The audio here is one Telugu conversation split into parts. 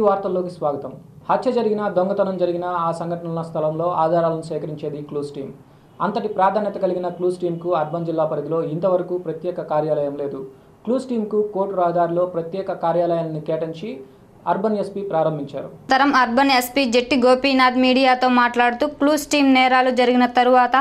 వార్తల్లోకి స్వాగతం. హత్య జరిగిన, దొంగతనం జరిగిన ఆ సంఘటనల స్థలంలో ఆధారాలను సేకరించేది క్లూస్ టీమ్. అంతటి ప్రాధాన్యత కలిగిన క్లూస్ టీమ్కు అర్బన్ జిల్లా పరిధిలో ఇంతవరకు ప్రత్యేక కార్యాలయం లేదు. క్లూస్ టీమ్కు కోర్టు రహదారిలో ప్రత్యేక కార్యాలయాన్ని కేటాయించి అర్బన్ ఎస్పీ ప్రారంభించారు. అర్బన్ ఎస్పీ జెట్టి గోపీనాథ్ మీడియాతో మాట్లాడుతూ క్లూస్ టీమ్ నేరాలు జరిగిన తరువాత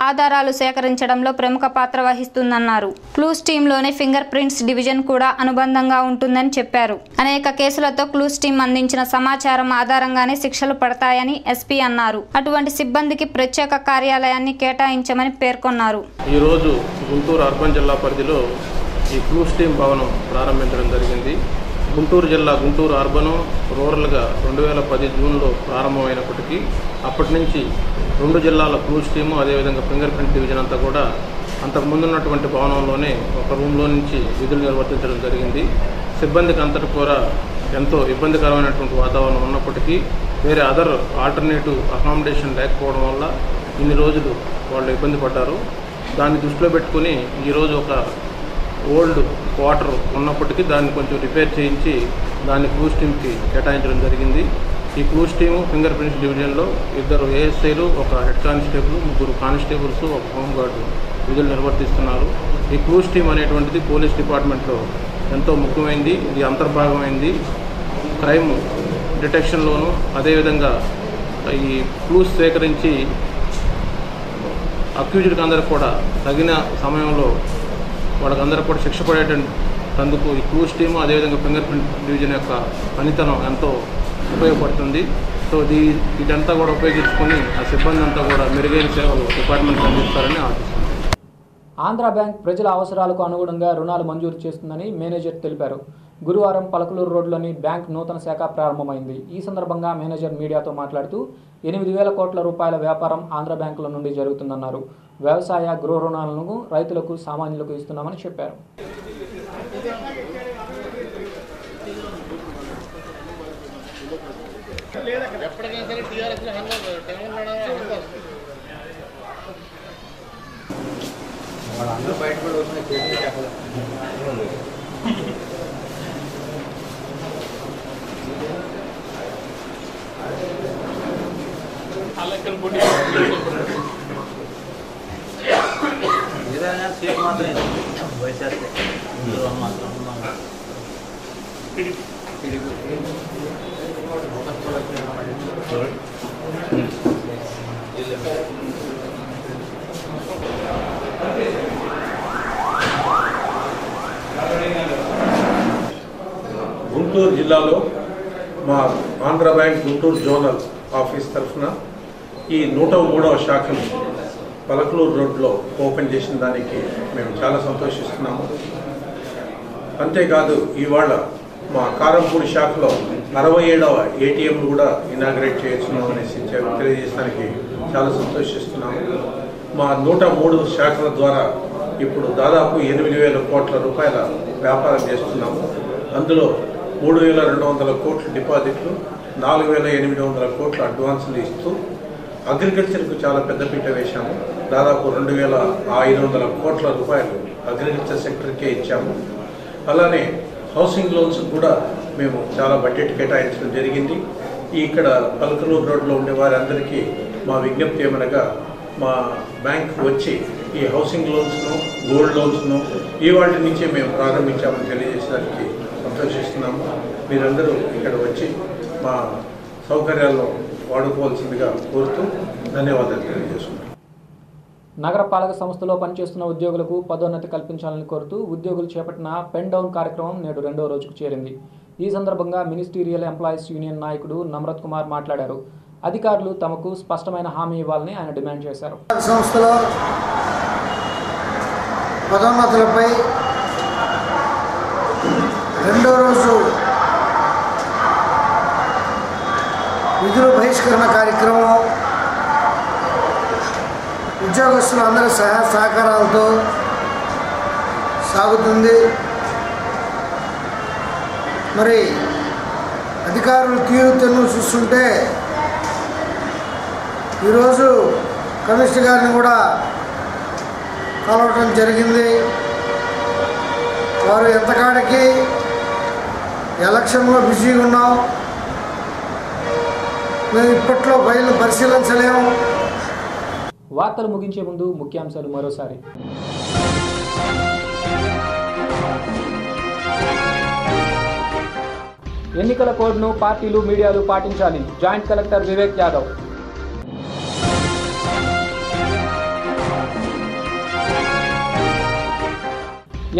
ఆధారాలు సేకరించడంలో ప్రముఖ పాత్ర వహిస్తుందన్నారు. క్లూస్ టీంలోనే ఫింగర్ ప్రింట్స్ డివిజన్ కూడా అనుబంధంగా ఉంటుందని చెప్పారు. అనేక కేసులతో క్లూస్ టీం అందించిన సమాచారం ఆధారంగానే శిక్షలు పడతాయని ఎస్పీ అన్నారు. అటువంటి సిబ్బందికి ప్రత్యేక కార్యాలయాన్ని కేటాయించమని పేర్కొన్నారు. ఈ రోజు గుంటూరు అర్బన్ జిల్లా పరిధిలో ఈ క్లూస్ టీం భవనం ప్రారంభించడం జరిగింది. గుంటూరు జిల్లా గుంటూరు అర్బను రూరల్గా 2010 జూన్లో ప్రారంభమైనప్పటికీ అప్పటి నుంచి 2 జిల్లాల క్లూస్ టీము అదేవిధంగా ఫింగర్ ప్రింట్ డివిజన్ అంతా కూడా అంతకుముందు ఉన్నటువంటి భవనంలోనే ఒక రూమ్లో నుంచి విధులు నిర్వర్తించడం జరిగింది. సిబ్బందికి అంతటి కూడా ఎంతో ఇబ్బందికరమైనటువంటి వాతావరణం ఉన్నప్పటికీ వేరే ఆల్టర్నేటివ్ అకామిడేషన్ లేకపోవడం వల్ల ఇన్ని రోజులు వాళ్ళు ఇబ్బంది పడ్డారు. దాన్ని దృష్టిలో పెట్టుకుని ఈరోజు ఒక ఓల్డ్ క్వార్టర్ ఉన్నప్పటికీ దాన్ని కొంచెం రిపేర్ చేయించి దాన్ని క్లూస్ టీమ్కి కేటాయించడం జరిగింది. ఈ క్లూస్ టీము ఫింగర్ ప్రింట్స్ డివిజన్లో 2 ఏఎస్ఐలు, ఒక హెడ్ కానిస్టేబుల్, 3 కానిస్టేబుల్స్, ఒక హోంగార్డు విధులు నిర్వర్తిస్తున్నారు. ఈ క్లూస్ టీమ్ అనేటువంటిది పోలీస్ డిపార్ట్మెంట్లో ఎంతో ముఖ్యమైనది. ఇది అంతర్భాగమైంది. క్రైమ్ డిటెక్షన్లోను అదేవిధంగా ఈ క్లూస్ సేకరించి అక్యూజ్డ్కి అందరికి కూడా తగిన సమయంలో వాళ్ళకందరూ కూడా శిక్ష పడేటందుకు ఈ క్లూస్ టీము అదేవిధంగా ఫింగర్ ప్రింట్ డివిజన్ యొక్క పనితనం ఎంతో ఉపయోగపడుతుంది. సో ఇదంతా కూడా ఉపయోగించుకొని ఆ సిబ్బంది అంతా కూడా మెరుగైన సేవలు డిపార్ట్మెంట్ అందిస్తారని ఆశిస్తున్నాను. ఆంధ్ర బ్యాంక్ ప్రజల అవసరాలకు అనుగుణంగా రుణాలు మంజూరు చేస్తుందని మేనేజర్ తెలిపారు. గురువారం పలకలూరు రోడ్లోని బ్యాంక్ నూతన శాఖ ప్రారంభమైంది. ఈ సందర్భంగా మేనేజర్ మీడియాతో మాట్లాడుతూ 8,000 కోట్ల రూపాయల వ్యాపారం ఆంధ్ర బ్యాంకుల నుండి జరుగుతుందన్నారు. వ్యవసాయ, గృహ రుణాలను రైతులకు, సామాన్యులకు ఇస్తున్నామని చెప్పారు. గుంటూరు జిల్లాలో మా Andhra bank Guntur zonal office తరఫున ఈ 103వ శాఖను పలకలూరు రోడ్లో ఓపెన్ చేసిన దానికి మేము చాలా సంతోషిస్తున్నాము. అంతేకాదు ఇవాళ మా కారంపూడి శాఖలో 67వ ఏటీఎంను కూడా ఇనాగ్రేట్ చేస్తున్నాం అనేసి తెలియజేయడానికి చాలా సంతోషిస్తున్నాము. మా 103 శాఖల ద్వారా ఇప్పుడు దాదాపు 8,000 కోట్ల రూపాయల వ్యాపారం చేస్తున్నాము. అందులో 3,200 కోట్ల డిపాజిట్లు, 4,800 కోట్ల అడ్వాన్సులు ఇస్తూ అగ్రికల్చర్కు చాలా పెద్దపీట వేశాము. దాదాపు 2,500 కోట్ల రూపాయలు అగ్రికల్చర్ సెక్టర్కే ఇచ్చాము. అలానే హౌసింగ్ లోన్స్ కూడా మేము చాలా బడ్జెట్ కేటాయించడం జరిగింది. ఇక్కడ పలకలూరు రోడ్లో ఉండే వారందరికీ మా విజ్ఞప్తి ఏమనగా మా బ్యాంక్ వచ్చి ఈ హౌసింగ్ లోన్స్ను, గోల్డ్ లోన్స్ను ఈ వాటి నుంచే మేము ప్రారంభించామని తెలియజేసడానికి సంతోషిస్తున్నాము. మీరందరూ ఇక్కడ వచ్చి మా సౌకర్యాలను వాడుకోవాల్సిందిగా కోరుతూ ధన్యవాదాలు తెలియజేస్తున్నాను. నగరపాలక సంస్థలో పనిచేస్తున్న ఉద్యోగులకు పదోన్నతి కల్పించాలని కోరుతూ ఉద్యోగులు చేపట్టిన పెన్ డౌన్ కార్యక్రమం నేడు 2వ రోజుకు చేరింది. ఈ సందర్భంగా మినిస్టీరియల్ ఎంప్లాయీస్ యూనియన్ నాయకుడు నమ్రత్ కుమార్ మాట్లాడారు. అధికారులు తమకు స్పష్టమైన హామీ ఇవ్వాలని ఆయన డిమాండ్ చేశారు. సంస్థలో పదోన్నతులపై 2వ రోజు విధుల బహిష్కరణ కార్యక్రమం ఉద్యోగస్తులందరి సహకారాలతో సాగుతుంది. మరి అధికారులు తీరుతెన్నులు చూస్తుంటే ఈరోజు కమిషనర్ గారిని కూడా కలవటం జరిగింది. వారు ఎంతకాడికి ఎలక్షన్లో బిజీగా ఉన్నాం, మేము ఇప్పట్లో ఫైల్ను పరిశీలించలేము. వార్తలు ముగించే ముందు ముఖ్యాంశాలు మరోసారి. ఎన్నికల కోడ్ను పార్టీలు మీడియాలు పాటించాలి. Joint collector Vivek Yadav.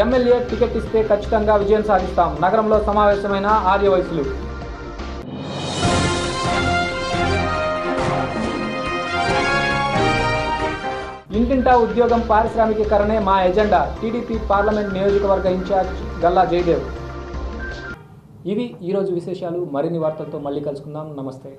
MLA ticket ఇస్తే ఖచ్చితంగా విజయం సాధిస్తాం. నగరంలో సమావేశమైన ఆర్యవైశ్యులు. ఇంటింటా ఉద్యోగం పారిశ్రామికీకరణే మా ఎజెండా. టీడీపీ పార్లమెంట్ నియోజకవర్గ ఇన్ఛార్జ్ గల్లా జయదేవ్. ఇవి ఈరోజు విశేషాలు. మరిన్ని వార్తలతో మళ్ళీ కలుసుకుందాం. నమస్తే.